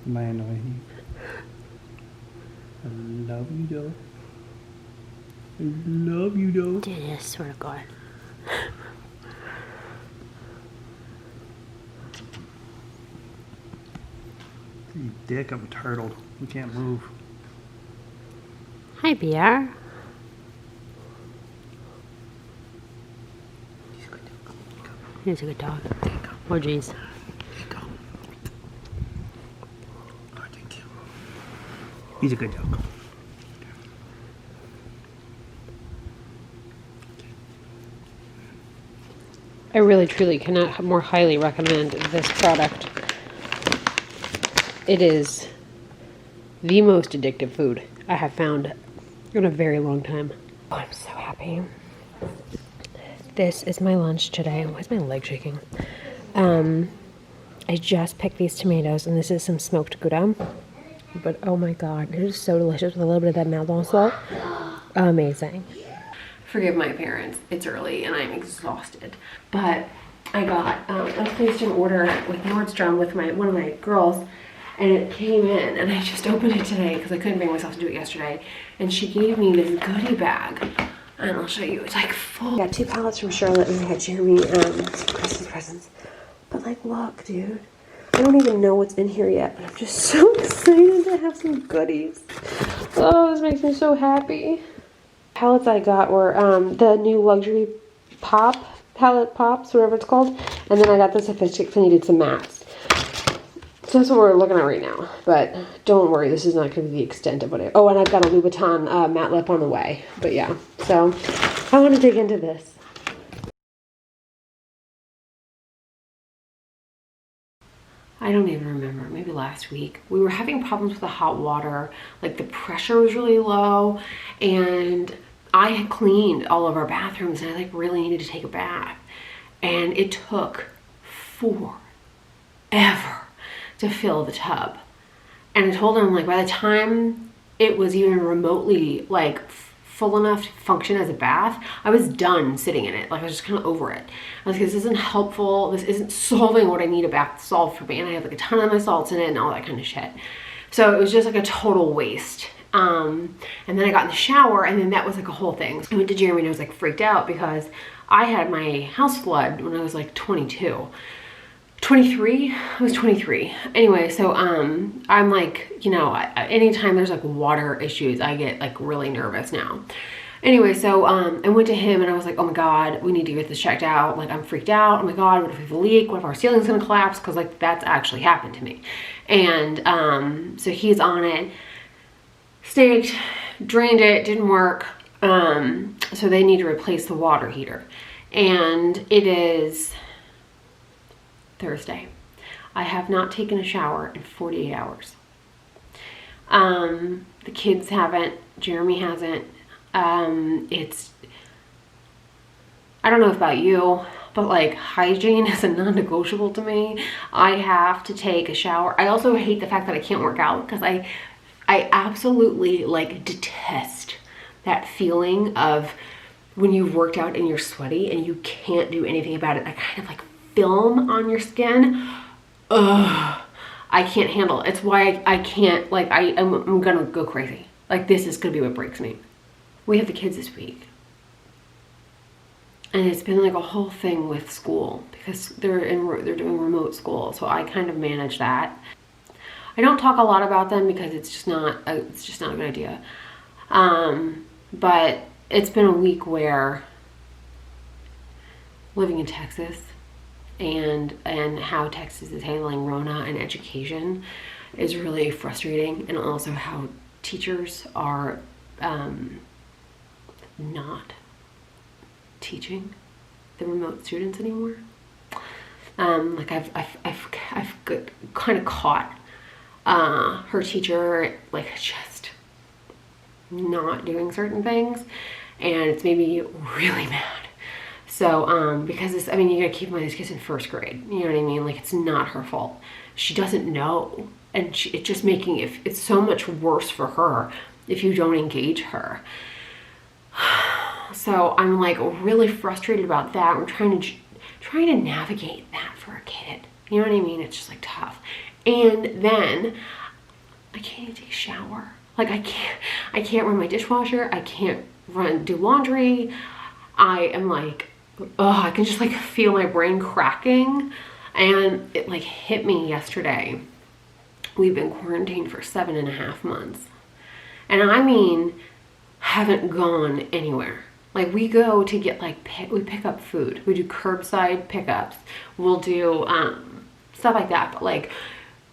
Mày nói I love you though. I love you though. Dude, I swear to God. You dick, I'm turtled. We can't move. Hi, BR. He's a good dog. Oh, jeez. There you go. Oh, thank you. He's a good dog. I really, truly cannot more highly recommend this product. It is the most addictive food I have found in a very long time. Oh, I'm so happy. This is my lunch today. Why is my leg shaking? I just picked these tomatoes, and this is some smoked Gouda. But oh my God, it is so delicious with a little bit of that Maldon salt. Amazing. Forgive my appearance. It's early and I'm exhausted. But I placed an order with Nordstrom with one of my girls, and it came in, and I just opened it today because I couldn't bring myself to do it yesterday. And she gave me this goodie bag, and I'll show you. It's like full. I got 2 pallets from Charlotte, and I had Jeremy some Christmas presents. But like, look, dude. I don't even know what's in here yet, but I'm just so excited to have some goodies. Oh, this makes me so happy. Palettes I got were the new luxury palette pops, whatever it's called, and then I got the sophisticated. I needed some mattes. So that's what we're looking at right now. But don't worry, this is not going to be the extent of what I. Oh, and I've got a Louboutin matte lip on the way. But yeah, so I want to dig into this. I don't even remember, maybe last week. We were having problems with the hot water. Like the pressure was really low, and I had cleaned all of our bathrooms, and I like really needed to take a bath. And it took forever to fill the tub. And I told him, like, by the time it was even remotely like full enough to function as a bath, I was done sitting in it. Like, I was just kind of over it. I was like, this isn't helpful. This isn't solving what I need a bath to solve for me. And I had like a ton of my salts in it and all that kind of shit. So it was just like a total waste. And then I got in the shower, and then that was like a whole thing. I went to Jeremy and I was like freaked out because I had my house flood when I was like 23. I was 23. Anyway, so I'm like, you know, anytime there's like water issues, I get like really nervous now. Anyway, so I went to him and I was like, oh my God, we need to get this checked out. Like, I'm freaked out. Oh my God, what if we have a leak? What if our ceiling's gonna collapse? Because like that's actually happened to me. And so he's on it, staked, drained it, didn't work. So they need to replace the water heater. And it is Thursday. I have not taken a shower in 48 hours. The kids haven't, Jeremy hasn't. I don't know about you, but like hygiene is a non-negotiable to me. I have to take a shower. I also hate the fact that I can't work out because I absolutely like detest that feeling of when you've worked out and you're sweaty and you can't do anything about it. I kind of like film on your skin. Ugh, I can't handle it. It's why I can't, like, I'm gonna go crazy. Like, this is gonna be what breaks me. We have the kids this week, and it's been like a whole thing with school because they're doing remote school, so I kind of manage that. I don't talk a lot about them because it's just not a good idea. But it's been a week where living in Texas and how Texas is handling Rona and education is really frustrating, and also how teachers are not teaching the remote students anymore. Like I've kind of caught her teacher like just not doing certain things, and it's made me really mad. So because it's, I mean, you gotta keep in mind this kid's in 1st grade, you know what I mean? Like, it's not her fault. She doesn't know, and it's just making it's so much worse for her if you don't engage her. So I'm like really frustrated about that. I'm trying to navigate that for a kid. You know what I mean? It's just like tough. And then I can't even take a shower. Like I can't run my dishwasher. I can't do laundry. I am like, I can just like feel my brain cracking. And it like hit me yesterday. We've been quarantined for 7.5 months. And I mean, haven't gone anywhere. Like we go to get like, we pick up food. We do curbside pickups. We'll do stuff like that. But like,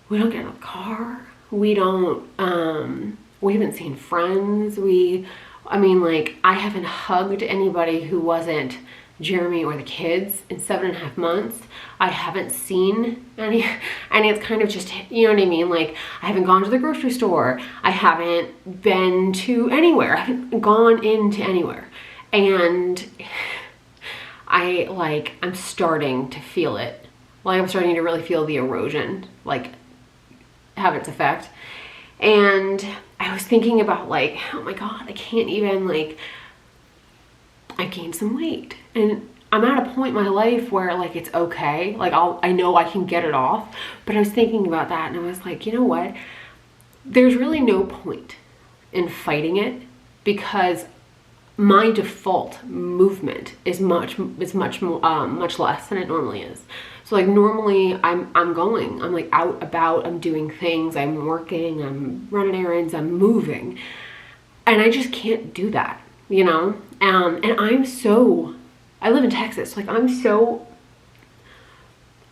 we don't get in a car. We don't, we haven't seen friends. I mean like, I haven't hugged anybody who wasn't Jeremy or the kids in 7.5 months. I haven't seen any, and it's kind of just, you know what I mean? Like I haven't gone to the grocery store. I haven't been to anywhere. I haven't gone into anywhere. And I'm starting to feel it. Like I'm starting to really feel the erosion, like have its effect. And I was thinking about like, oh my God, I can't even like, I gained some weight. And I'm at a point in my life where like it's okay. Like I know I can get it off. But I was thinking about that and I was like, you know what? There's really no point in fighting it because my default movement is much less than it normally is. So like normally I'm like out about, I'm doing things, I'm working, I'm running errands, I'm moving. And I just can't do that, you know? And I live in Texas, like I'm so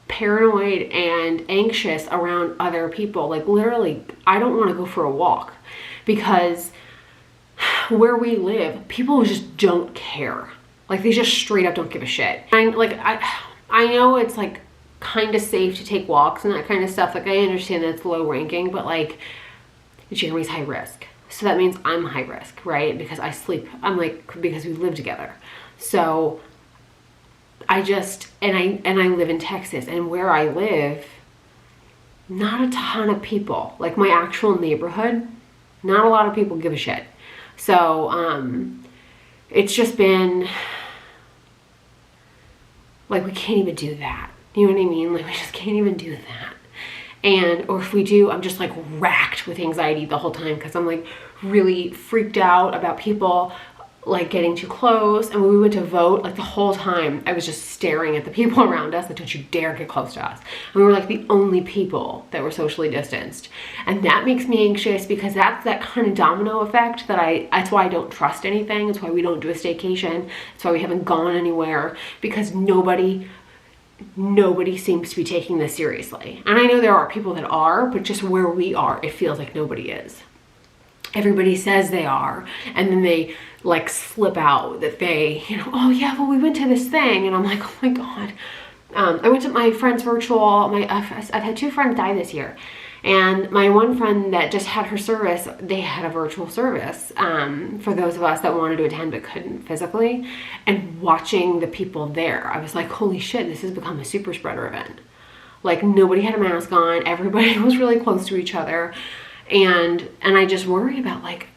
paranoid and anxious around other people. Like literally, I don't want to go for a walk because where we live, people just don't care. Like they just straight up don't give a shit. And like, I know it's like kind of safe to take walks and that kind of stuff. Like I understand that it's low ranking, but like Jeremy's high risk. So that means I'm high risk, right? Because I sleep, because we live together. So I live in Texas, and where I live, not a ton of people, like my actual neighborhood, not a lot of people give a shit. So, it's just been like, we can't even do that. You know what I mean? Like we just can't even do that. Or if we do, I'm just like racked with anxiety the whole time because I'm like really freaked out about people like getting too close. And when we went to vote, like the whole time I was just staring at the people around us, like, don't you dare get close to us. And we were like the only people that were socially distanced. And that makes me anxious because that's that kind of domino effect that's why I don't trust anything. That's why we don't do a staycation. That's why we haven't gone anywhere, because nobody seems to be taking this seriously. And I know there are people that are, but just where we are, it feels like nobody is. Everybody says they are, and then they like slip out that they, oh yeah, well we went to this thing, and I'm like, oh my God. I went to my friend's virtual, I've had 2 friends die this year. And my one friend that just had her service, they had a virtual service for those of us that wanted to attend but couldn't physically. And watching the people there, I was like, holy shit, this has become a super spreader event. Like nobody had a mask on, everybody was really close to each other. And I just worry about like,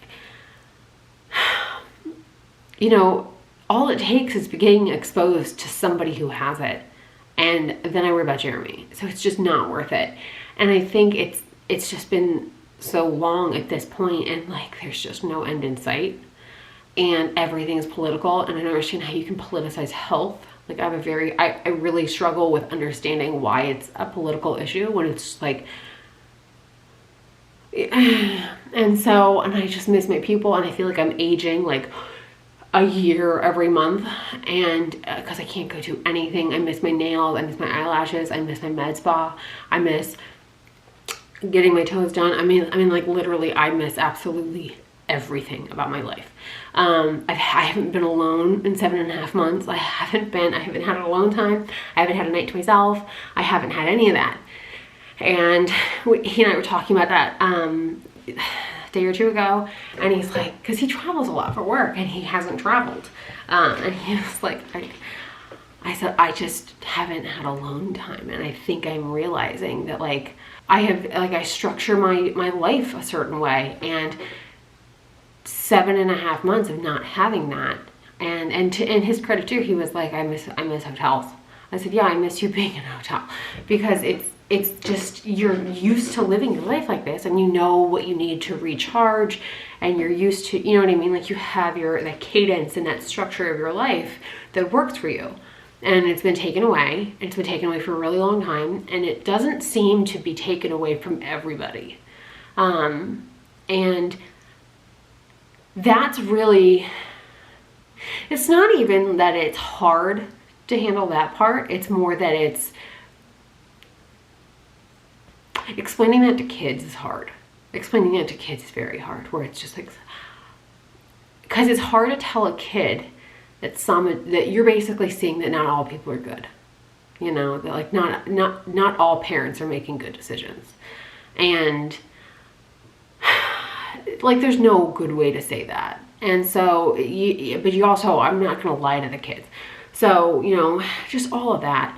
all it takes is getting exposed to somebody who has it. And then I worry about Jeremy. So it's just not worth it. And I think it's just been so long at this point, and like there's just no end in sight, and everything is political, and I don't understand how you can politicize health. Like I really struggle with understanding why it's a political issue when it's like, and I just miss my people, and I feel like I'm aging like a year every month, and because I can't go to anything. I miss my nails, I miss my eyelashes, I miss my med spa, I miss getting my toes done. I mean like literally I miss absolutely everything about my life. I haven't been alone in 7.5 months. I haven't had an alone time. I haven't had a night to myself. I haven't had any of that. And he and I were talking about that a day or 2 ago, and he's like, because he travels a lot for work and he hasn't traveled, and he was like, I said, I just haven't had alone time. And I think I'm realizing that like I structure my life a certain way, and 7.5 months of not having that, And to in his credit too, he was like, I miss hotels. I said, yeah, I miss you being in a hotel, because it's just, you're used to living your life like this, and you know what you need to recharge, and you're used to, you know what I mean? Like, you have that cadence and that structure of your life that works for you. And it's been taken away. It's been taken away for a really long time, and it doesn't seem to be taken away from everybody. And that's really, it's not even that it's hard to handle that part. It's more that it's explaining that to kids is hard. Explaining that to kids is very hard, where it's just like, because it's hard to tell a kid that you're basically seeing that not all people are good. You know, that like not all parents are making good decisions. And like, there's no good way to say that. And so, but you also, I'm not going to lie to the kids. So, you know, just all of that.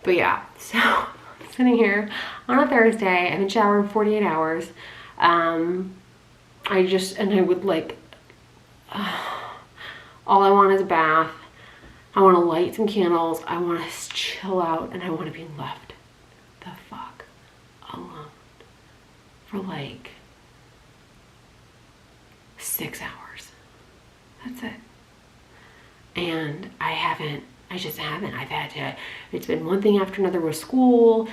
But yeah, so I'm sitting here on a Thursday. I've been showering 48 hours. I would like, all I want is a bath. I want to light some candles. I want to chill out, and I want to be left the fuck alone for like 6 hours. That's it. And I just haven't. It's been one thing after another with school.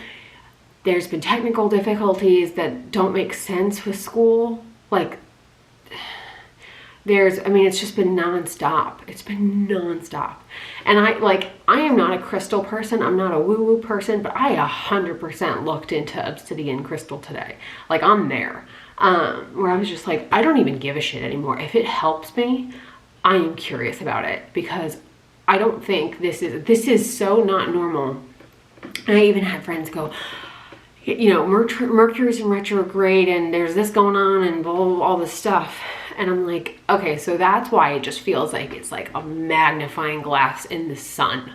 There's been technical difficulties that don't make sense with school. Like, it's just been nonstop. It's been nonstop. And I am not a crystal person. I'm not a woo-woo person, but I 100% looked into obsidian crystal today. Like, I'm there. Where I was just like, I don't even give a shit anymore. If it helps me, I am curious about it, because I don't think this is so not normal. And I even had friends go, you know, Mercury's in retrograde, and there's this going on, and blah, blah, blah, all this stuff. And I'm like, okay, so that's why it just feels like it's like a magnifying glass in the sun.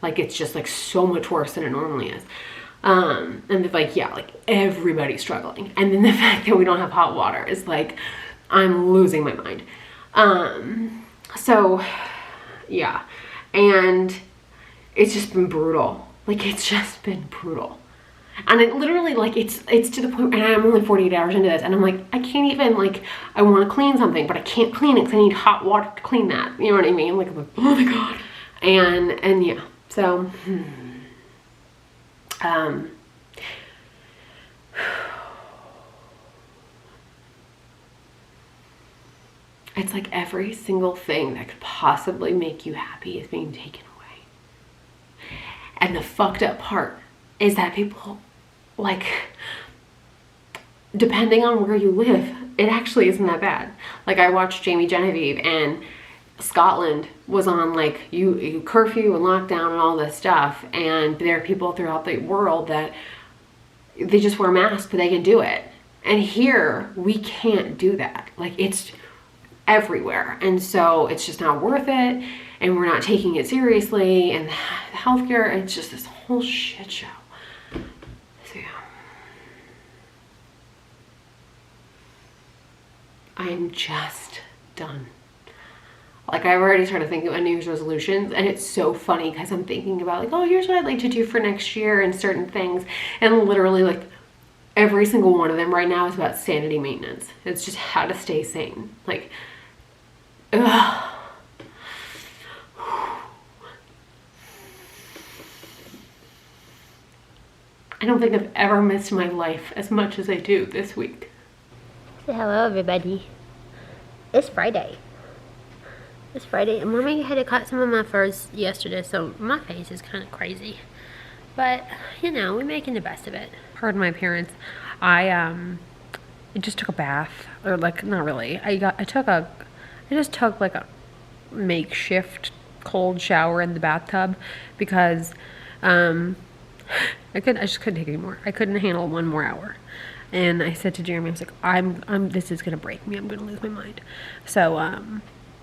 Like, it's just like so much worse than it normally is. And it's like, yeah, like everybody's struggling. And then the fact that we don't have hot water is like, I'm losing my mind. So yeah, and it's just been brutal. Like, it's just been brutal. And it literally, like, it's to the point, and I'm only 48 hours into this, and I'm like, I can't even, like, I want to clean something, but I can't clean it because I need hot water to clean that. You know what I mean? Like, I'm like, oh my God. And yeah, so, it's like every single thing that could possibly make you happy is being taken away. And the fucked up part is that people, like, depending on where you live, it actually isn't that bad. Like, I watched Jamie Genevieve, and Scotland was on like you curfew and lockdown and all this stuff, and there are people throughout the world that they just wear masks, but they can do it. And here we can't do that. Like, it's everywhere, and so it's just not worth it, and we're not taking it seriously, and the healthcare, it's just this whole shit show. So yeah, I'm just done. Like, I've already started thinking about New Year's resolutions, and it's so funny because I'm thinking about like, oh, here's what I'd like to do for next year and certain things, and literally like every single one of them right now is about sanity maintenance. It's just how to stay sane. Like, ugh. I don't think I've ever missed my life as much as I do this week. Say hello, everybody. It's Friday. It's Friday, and Mommy had to cut some of my furs yesterday, so my face is kind of crazy. But, you know, we're making the best of it. Pardon my appearance. I just took a bath, or like, not really. I just took like a makeshift cold shower in the bathtub because I just couldn't take it anymore. I couldn't handle one more hour. And I said to Jeremy, I was like, this is gonna break me. I'm gonna lose my mind. So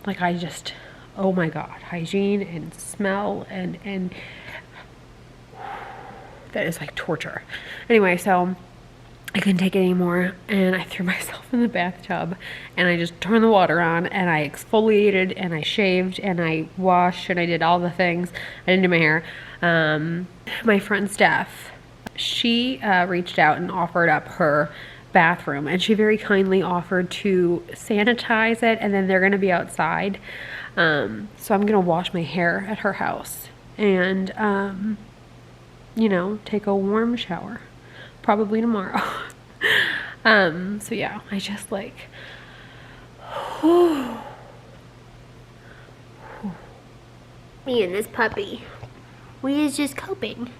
like, I just, oh my God, hygiene and smell and that is like torture. Anyway, so I couldn't take it anymore, and I threw myself in the bathtub, and I just turned the water on, and I exfoliated, and I shaved, and I washed, and I did all the things. I didn't do my hair. My friend Steph, she reached out and offered up her bathroom, and she very kindly offered to sanitize it, and then they're going to be outside. So I'm going to wash my hair at her house, and, you know, take a warm shower. Probably tomorrow. So yeah, I just like, Me and this puppy. We is just coping.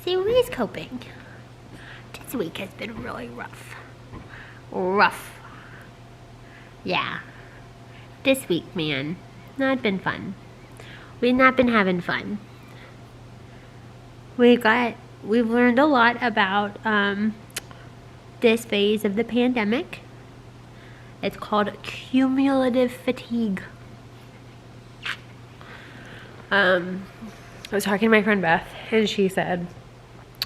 See, we is coping. This week has been really rough. Rough. Yeah. This week, man. Not been fun. We've not been having fun. We've learned a lot about this phase of the pandemic. It's called cumulative fatigue. I was talking to my friend Beth, and she said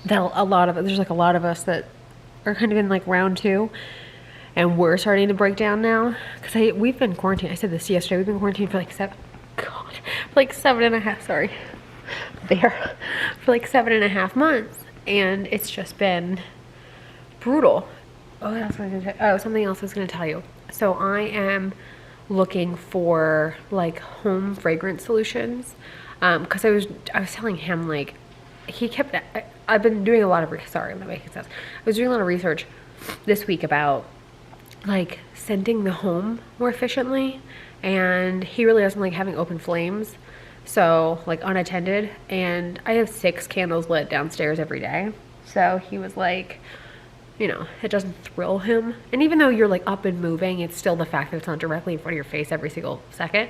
that there's like a lot of us that are kind of in like round 2, and we're starting to break down now. Because we've been quarantined. I said this yesterday. We've been quarantined for like 7.5. Sorry. There for like 7.5 months, and it's just been brutal. Something else I was going to tell you. So I am looking for like home fragrance solutions, because I was telling him, like, I've been doing a lot of sorry, I'm not making sense. I was doing a lot of research this week about like scenting the home more efficiently, and he really doesn't like having open flames. So, like, unattended, and I have 6 candles lit downstairs every day. So he was like, you know, it doesn't thrill him. And even though you're like up and moving, it's still the fact that it's not directly in front of your face every single second.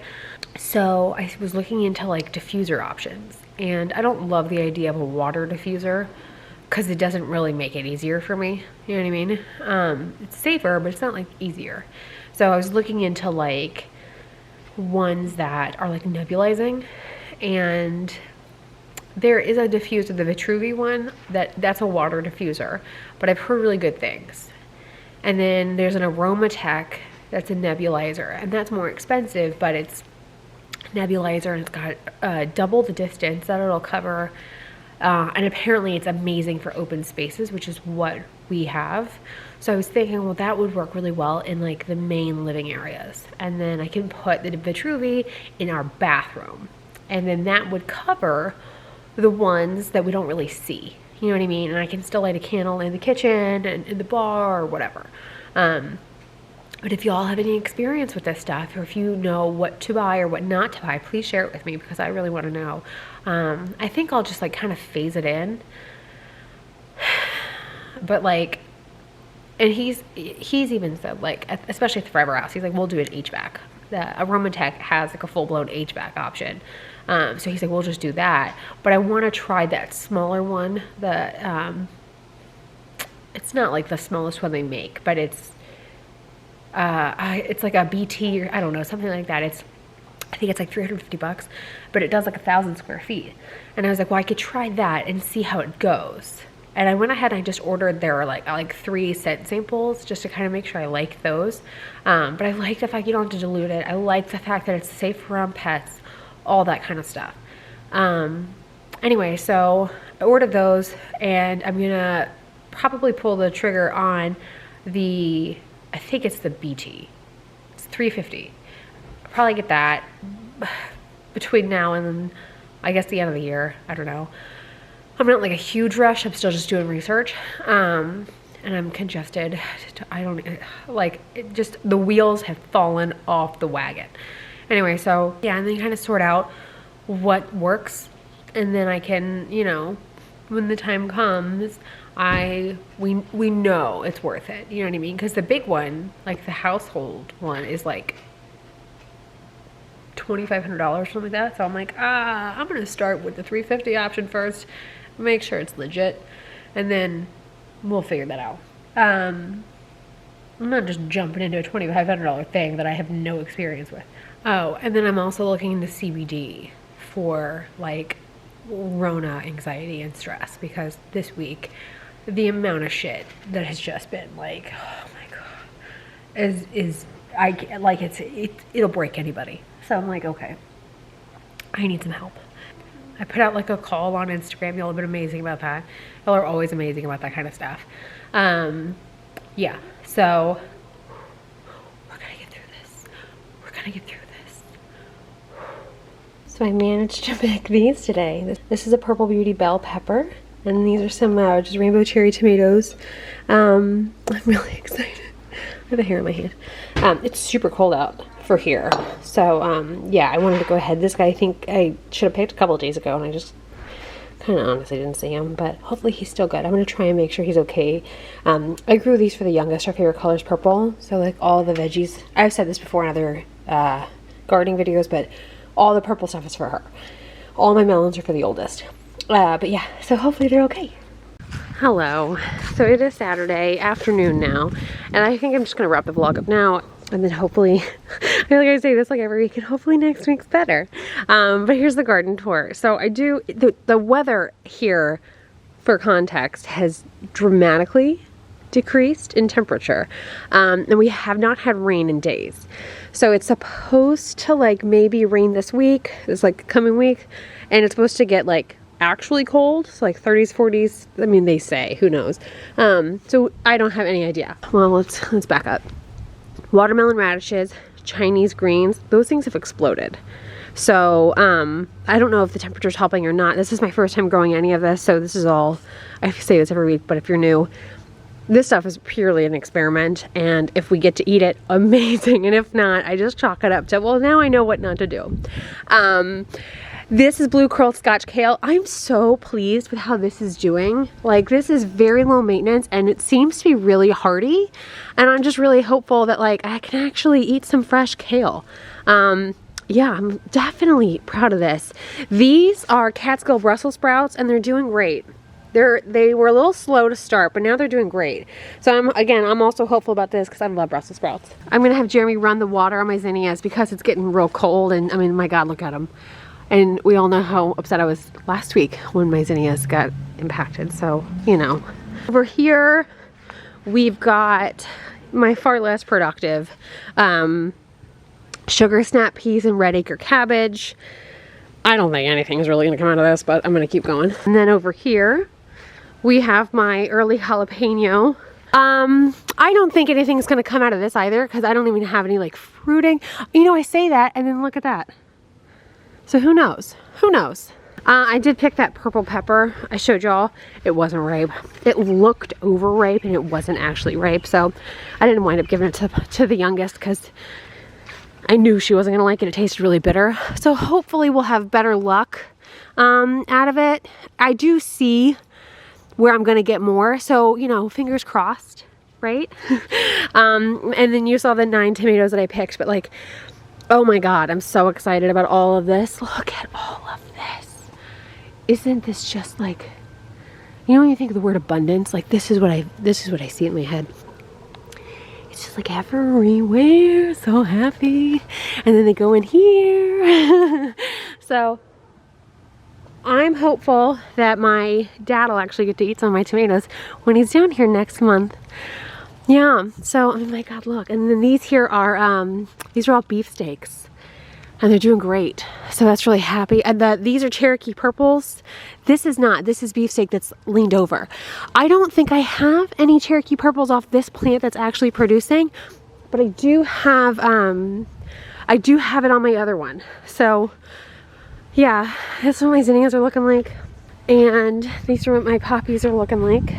So I was looking into like diffuser options, and I don't love the idea of a water diffuser because it doesn't really make it easier for me. You know what I mean? It's safer, but it's not like easier. So I was looking into like ones that are like nebulizing, and there is a diffuser, the Vitruvi one, that's a water diffuser, but I've heard really good things. And then there's an Aromatech that's a nebulizer, and that's more expensive, but it's nebulizer, and it's got double the distance that it'll cover, and apparently it's amazing for open spaces, which is what we have. So I was thinking, well, that would work really well in like the main living areas, and then I can put the Vitruvi in our bathroom, and then that would cover the ones that we don't really see. You know what I mean? And I can still light a candle in the kitchen and in the bar or whatever. But if y'all have any experience with this stuff, or if you know what to buy or what not to buy, please share it with me, because I really want to know. I think I'll just like kind of phase it in. But like, and he's even said, like, especially at the Forever House, he's like, we'll do an HVAC. The Aromatech has like a full-blown HVAC option. So he's like, we'll just do that. But I want to try that smaller one. It's not like the smallest one they make, but it's like a BT, or I don't know, something like that. I think it's like $350, but it does like 1,000 square feet. And I was like, well, I could try that and see how it goes. And I went ahead and I just ordered their like 3 scent samples just to kind of make sure I like those. But I like the fact you don't have to dilute it. I like the fact that it's safe around pets, all that kind of stuff. Anyway, so I ordered those, and I'm gonna probably pull the trigger on I think it's the BT. It's $350. I'll probably get that between now and then, I guess, the end of the year. I don't know. I'm not like a huge rush. I'm still just doing research. And I'm congested. The wheels have fallen off the wagon. Anyway, so yeah, and then kind of sort out what works. And then I can, you know, when the time comes, we know it's worth it. You know what I mean? Because the big one, like the household one, is like $2,500, something like that. So I'm like, I'm going to start with the $350 option first, make sure it's legit, and then we'll figure that out. I'm not just jumping into a $2,500 thing that I have no experience with. Oh, and then I'm also looking into CBD for like Rona anxiety and stress, because this week the amount of shit that has just been like, oh my God, it'll break anybody. So I'm like, okay, I need some help. I put out like a call on Instagram. Y'all have been amazing about that. Y'all are always amazing about that kind of stuff. Yeah, so we're gonna get through this. We're gonna get through this. So I managed to pick these today. This is a Purple Beauty bell pepper, and these are some just rainbow cherry tomatoes. I'm really excited. I have a hair in my hand. It's super cold out for here, so yeah, I wanted to go ahead. This guy, I think I should have picked a couple of days ago, and I just kind of honestly didn't see him, but hopefully he's still good. I'm going to try and make sure he's okay. I grew these for the youngest. Our favorite color is purple, so like all the veggies, I've said this before in other gardening videos, but all the purple stuff is for her. All my melons are for the oldest. But yeah, so hopefully they're okay. Hello. So it is Saturday afternoon now, and I think I'm just going to wrap the vlog up now, and then hopefully, I feel like I say this like every week, and hopefully next week's better. But here's the garden tour. So the weather here, for context, has dramatically decreased in temperature. And we have not had rain in days. So it's supposed to like maybe rain this week, this like coming week, and it's supposed to get like actually cold, so like 30s, 40s. I mean, they say, who knows? So I don't have any idea. Well, let's back up. Watermelon radishes, Chinese greens, those things have exploded. So I don't know if the temperature's helping or not. This is my first time growing any of this, so this is all, I say this every week, but if you're new, this stuff is purely an experiment, and if we get to eat it, amazing, and if not, I just chalk it up to, well, now I know what not to do. This is blue curled Scotch kale. I'm so pleased with how this is doing. Like, this is very low maintenance, and it seems to be really hardy, and I'm just really hopeful that like I can actually eat some fresh kale. Yeah, I'm definitely proud of this. These are Catskill Brussels sprouts, and they're doing great. They were a little slow to start, but now they're doing great. So I'm also hopeful about this because I love Brussels sprouts. I'm gonna have Jeremy run the water on my zinnias because it's getting real cold, and I mean, my God, look at them. And we all know how upset I was last week when my zinnias got impacted, so, you know. Over here, we've got my far less productive sugar snap peas and red acre cabbage. I don't think anything's really gonna come out of this, but I'm gonna keep going. And then over here, we have my early jalapeno. I don't think anything's gonna come out of this either, because I don't even have any like fruiting. You know, I say that, and then look at that. So who knows? Who knows? I did pick that purple pepper I showed y'all. It wasn't ripe. It looked overripe, and it wasn't actually ripe. So I didn't wind up giving it to the youngest because I knew she wasn't gonna like it. It tasted really bitter. So hopefully we'll have better luck out of it. I do see where I'm gonna get more. So, you know, fingers crossed, right? And then you saw the 9 tomatoes that I picked, but like, oh my God, I'm so excited about all of this. Look at all of this. Isn't this just like, you know, when you think of the word abundance, like this is what I see in my head. It's just like everywhere, so happy. And then they go in here. So I'm hopeful that my dad will actually get to eat some of my tomatoes when he's down here next month. Yeah, so, oh my God, look. And then these here are, these are all beefsteaks, and they're doing great. So that's really happy. And these are Cherokee purples. This is not, this is beefsteak that's leaned over. I don't think I have any Cherokee purples off this plant that's actually producing, but I do have it on my other one. So yeah, that's what my zinnias are looking like. And these are what my poppies are looking like.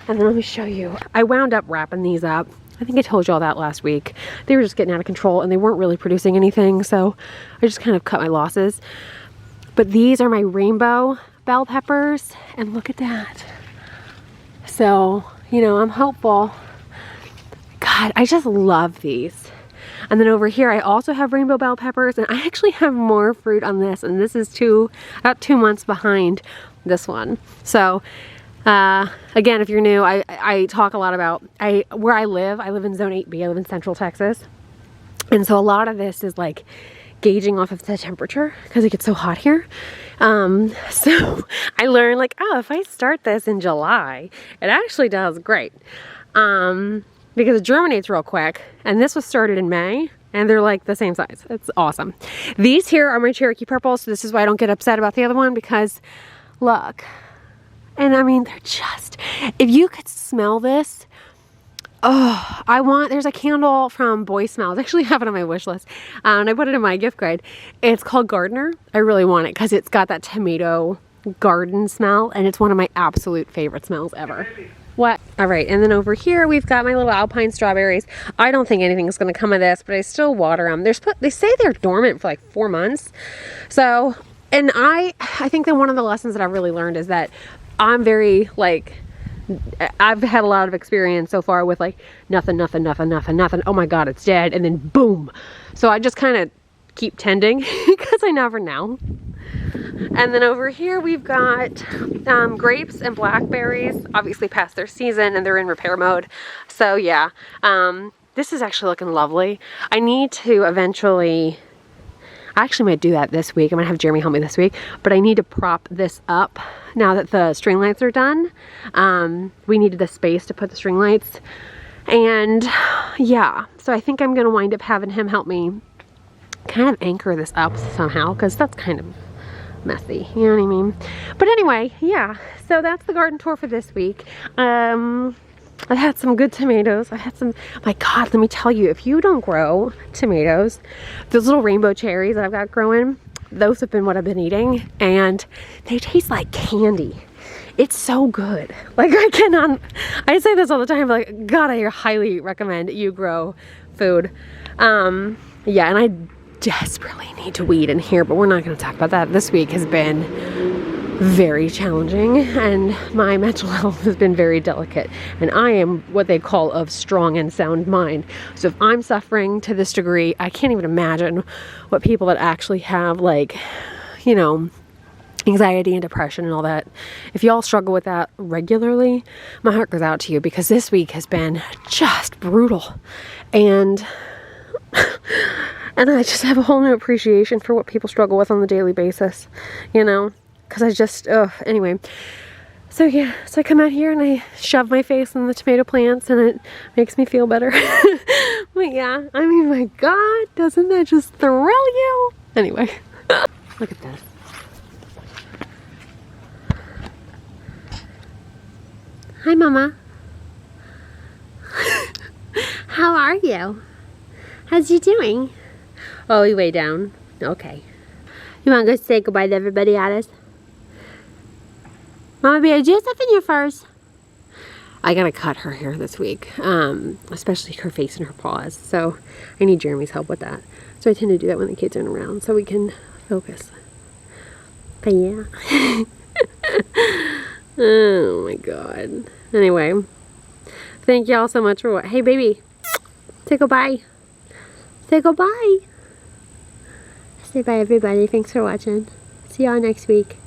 And then let me show you. I wound up wrapping these up. I think I told you all that last week. They were just getting out of control, and they weren't really producing anything, so I just kind of cut my losses. But these are my rainbow bell peppers, and look at that. So, you know, I'm hopeful. God, I just love these. And then over here, I also have rainbow bell peppers, and I actually have more fruit on this, and this is about 2 months behind this one. So, again, if you're new, I talk a lot about where I live in zone 8B. I live in Central Texas. And so a lot of this is like gauging off of the temperature because it gets so hot here. So I learned like, oh, if I start this in July, it actually does great. Because it germinates real quick, and this was started in May, and they're like the same size. It's awesome. These here are my Cherokee purples, so this is why I don't get upset about the other one, because look. And I mean, they're just, if you could smell this, oh, there's a candle from Boy Smells. I actually have it on my wish list, and I put it in my gift guide. It's called Gardener. I really want it because it's got that tomato garden smell, and it's one of my absolute favorite smells ever. What? All right, and then over here we've got my little alpine strawberries. I don't think anything's going to come of this, but I still water them. They say they're dormant for like 4 months. So, and I think that one of the lessons that I've really learned is that I'm very like, I've had a lot of experience so far with like nothing. Oh my God, it's dead, and then boom. So I just kind of keep tending because I never know. And then over here we've got grapes and blackberries, obviously past their season and they're in repair mode. So yeah, this is actually looking lovely. I need to eventually, I actually might do that this week. I'm gonna have Jeremy help me this week, but I need to prop this up now that the string lights are done. We needed the space to put the string lights. And yeah, so I think I'm gonna wind up having him help me kind of anchor this up somehow, because that's kind of messy, you know what I mean? But anyway, yeah, so that's the garden tour for this week. I've had some good tomatoes. I had some, my God, let me tell you, if you don't grow tomatoes, those little rainbow cherries that I've got growing, those have been what I've been eating, and they taste like candy. It's so good. Like I say this all the time, but like, God, I highly recommend you grow food. Yeah, and I desperately need to weed in here, but we're not going to talk about that. This week has been very challenging, and my mental health has been very delicate, and I am what they call of strong and sound mind. So if I'm suffering to this degree, I can't even imagine what people that actually have, like, you know, anxiety and depression and all that. If y'all struggle with that regularly, my heart goes out to you, because this week has been just brutal. And I just have a whole new appreciation for what people struggle with on the daily basis, you know, because I just, anyway. So yeah, so I come out here and I shove my face in the tomato plants, and it makes me feel better. But yeah, I mean, my God, doesn't that just thrill you? Anyway, look at this. Hi, Mama. How are you? How's you doing? Oh, you way down. Okay. You want to go say goodbye to everybody, Alice? Mama Bear, do you have stuff in your furs? I gotta cut her hair this week, especially her face and her paws. So I need Jeremy's help with that. So I tend to do that when the kids aren't around, so we can focus. But yeah. Oh my God. Anyway, thank y'all so much for what. Hey, baby, say goodbye. Say goodbye. Say bye, everybody. Thanks for watching. See y'all next week.